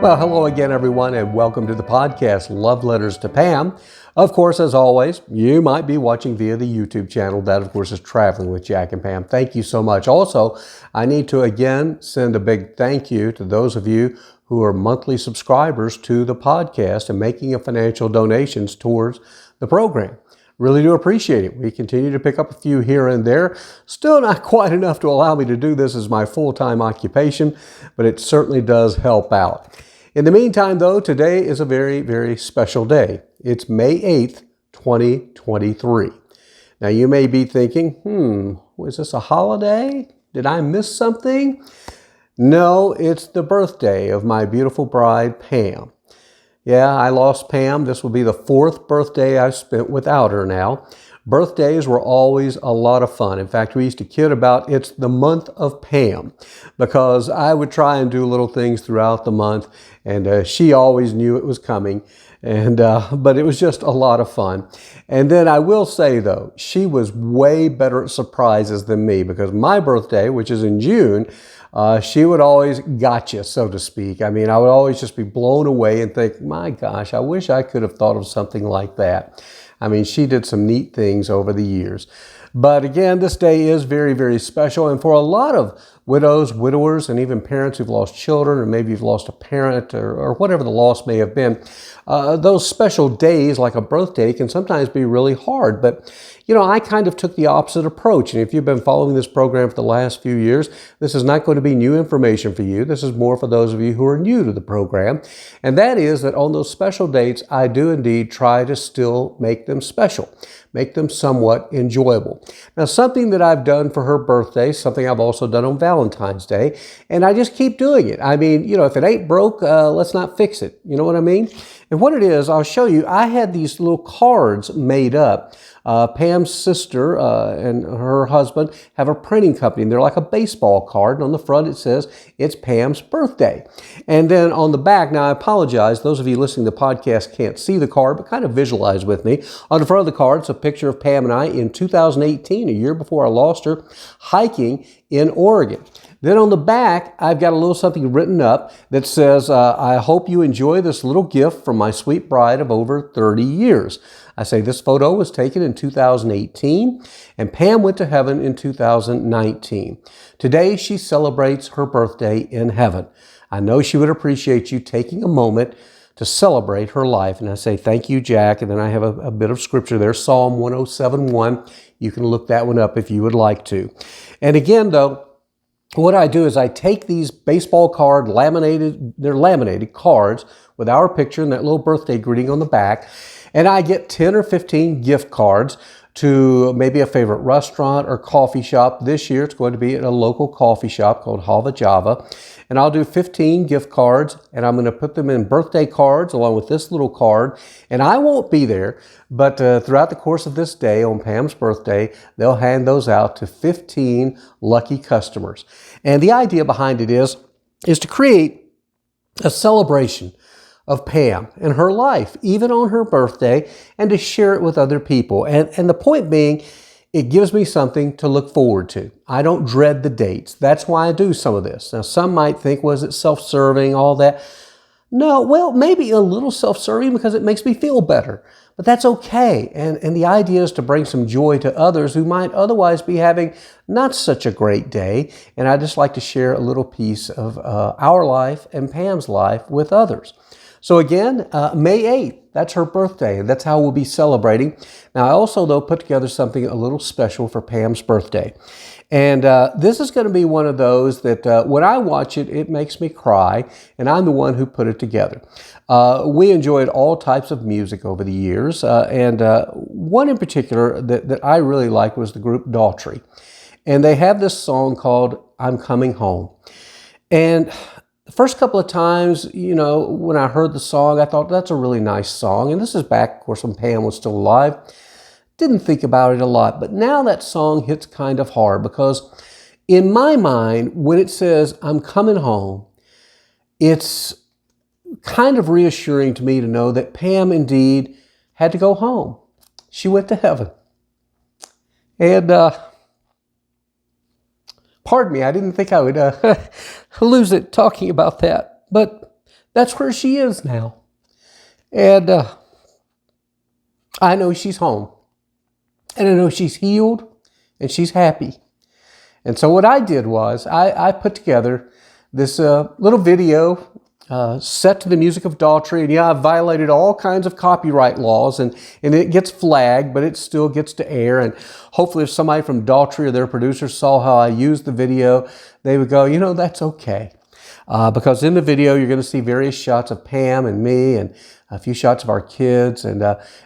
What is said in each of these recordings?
Well, hello again, everyone, and welcome to the podcast, Love Letters to Pam. Of course, as always, you might be watching via the YouTube channel. That, of course, is Traveling with Jack and Pam. Thank you so much. Also, I need to again send a big thank you to those of you who are monthly subscribers to the podcast and making a financial donations towards the program. Really do appreciate it. We continue to pick up a few here and there. Still not quite enough to allow me to do this as my full-time occupation, but it certainly does help out. In the meantime, though, today is a very, very special day. It's May 8th, 2023. Now, you may be thinking, was this a holiday? Did I miss something? No, it's the birthday of my beautiful bride, Pam. Yeah, I lost Pam. This will be the fourth birthday I've spent without her now. Birthdays were always a lot of fun. In fact, we used to kid about it's the month of Pam because I would try and do little things throughout the month, and she always knew it was coming. But it was just a lot of fun. And then I will say, though, she was way better at surprises than me because my birthday, which is in June, she would always gotcha, so to speak. I mean, I would always just be blown away and think, my gosh, I wish I could have thought of something like that. I mean, she did some neat things over the years. But again, this day is very, very special. And for a lot of widows, widowers, and even parents who've lost children, or maybe you've lost a parent, or whatever the loss may have been, those special days like a birthday can sometimes be really hard. But, you know, I kind of took the opposite approach. And if you've been following this program for the last few years, this is not going to be new information for you. This is more for those of you who are new to the program. And that is that on those special dates, I do indeed try to still make them special, make them somewhat enjoyable. Now, something that I've done for her birthday, something I've also done on Valentine's Day, and I just keep doing it. I mean, you know, if it ain't broke, let's not fix it. You know what I mean? And what it is, I'll show you. I had these little cards made up. Pam's sister and her husband have a printing company. And they're like a baseball card. And on the front, it says, it's Pam's birthday. And then on the back, now I apologize, those of you listening to the podcast can't see the card, but kind of visualize with me. On the front of the card, it's a picture of Pam and I in 2018, a year before I lost her, hiking in Oregon. Then on the back, I've got a little something written up that says, I hope you enjoy this little gift from my sweet bride of over 30 years. I say this photo was taken in 2018, and Pam went to heaven in 2019. Today, she celebrates her birthday in heaven. I know she would appreciate you taking a moment to celebrate her life. And I say, thank you, Jack. And then I have a bit of scripture there, Psalm 107:1. You can look that one up if you would like to. And again, though, what I do is I take these baseball card they're laminated cards with our picture and that little birthday greeting on the back, and I get 10 or 15 gift cards to maybe a favorite restaurant or coffee shop. This year it's going to be at a local coffee shop called Hava Java. And I'll do 15 gift cards, and I'm going to put them in birthday cards along with this little card. And I won't be there, but throughout the course of this day on Pam's birthday, they'll hand those out to 15 lucky customers. And the idea behind it is to create a celebration of Pam and her life, even on her birthday, and to share it with other people. And the point being, it gives me something to look forward to. I don't dread the dates. That's why I do some of this. Now, some might think, was it self-serving, all that? No, well, maybe a little self-serving because it makes me feel better. But that's okay. And the idea is to bring some joy to others who might otherwise be having not such a great day. And I just like to share a little piece of our life and Pam's life with others. So again, May 8th, that's her birthday, and that's how we'll be celebrating. Now, I also, though, put together something a little special for Pam's birthday. And this is going to be one of those that when I watch it, it makes me cry, and I'm the one who put it together. We enjoyed all types of music over the years, and one in particular that I really liked was the group Daughtry. And they have this song called I'm Coming Home. And the first couple of times, you know, when I heard the song, I thought that's a really nice song. And this is back, of course, when Pam was still alive. Didn't think about it a lot. But now that song hits kind of hard because in my mind, when it says, I'm coming home, it's kind of reassuring to me to know that Pam indeed had to go home. She went to heaven. And pardon me, I didn't think I would lose it talking about that. But that's where she is now. And I know she's home. And I know she's healed and she's happy. And so what I did was I put together this little video set to the music of Daughtry. And yeah, I violated all kinds of copyright laws, and it gets flagged, but it still gets to air. And hopefully if somebody from Daughtry or their producer saw how I used the video, they would go, you know, that's okay. Because in the video, you're going to see various shots of Pam and me and a few shots of our kids. And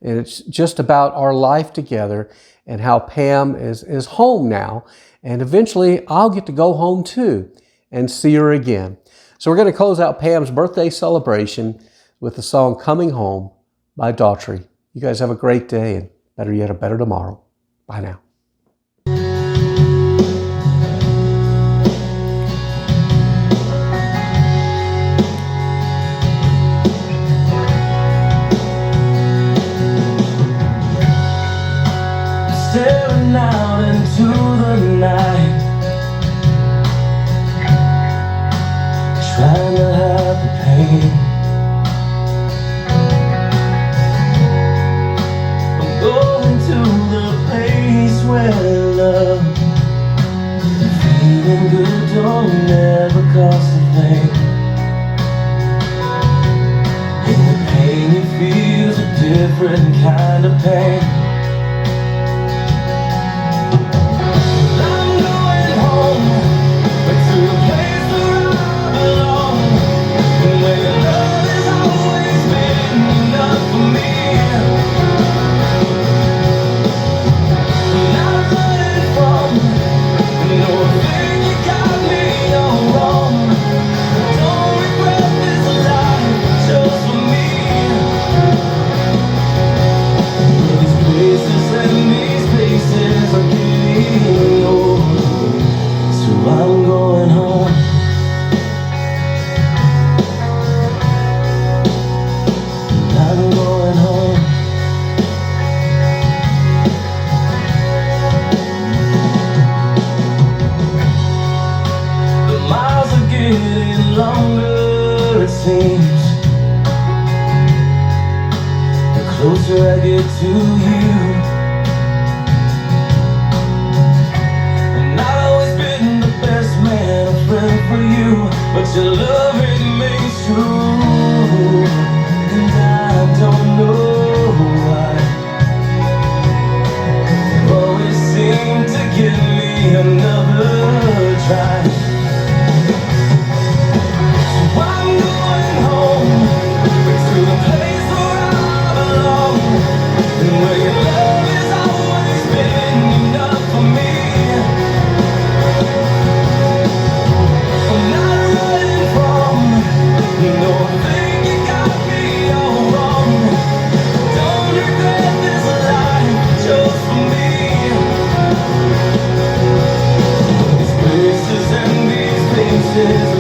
it's just about our life together and how Pam is home now. And eventually I'll get to go home too and see her again. So we're going to close out Pam's birthday celebration with the song Coming Home by Daughtry. You guys have a great day, and better yet, a better tomorrow. Bye now. Staring out into the night, trying to hide the pain. I'm going to the place where love and feeling good don't ever cost a thing. And the pain you feel's a different kind of pain. Longer it seems, the closer I get to you. And I've always been the best man, a friend for you, but your love remains true. And I don't know why you always seem to give me another try. Is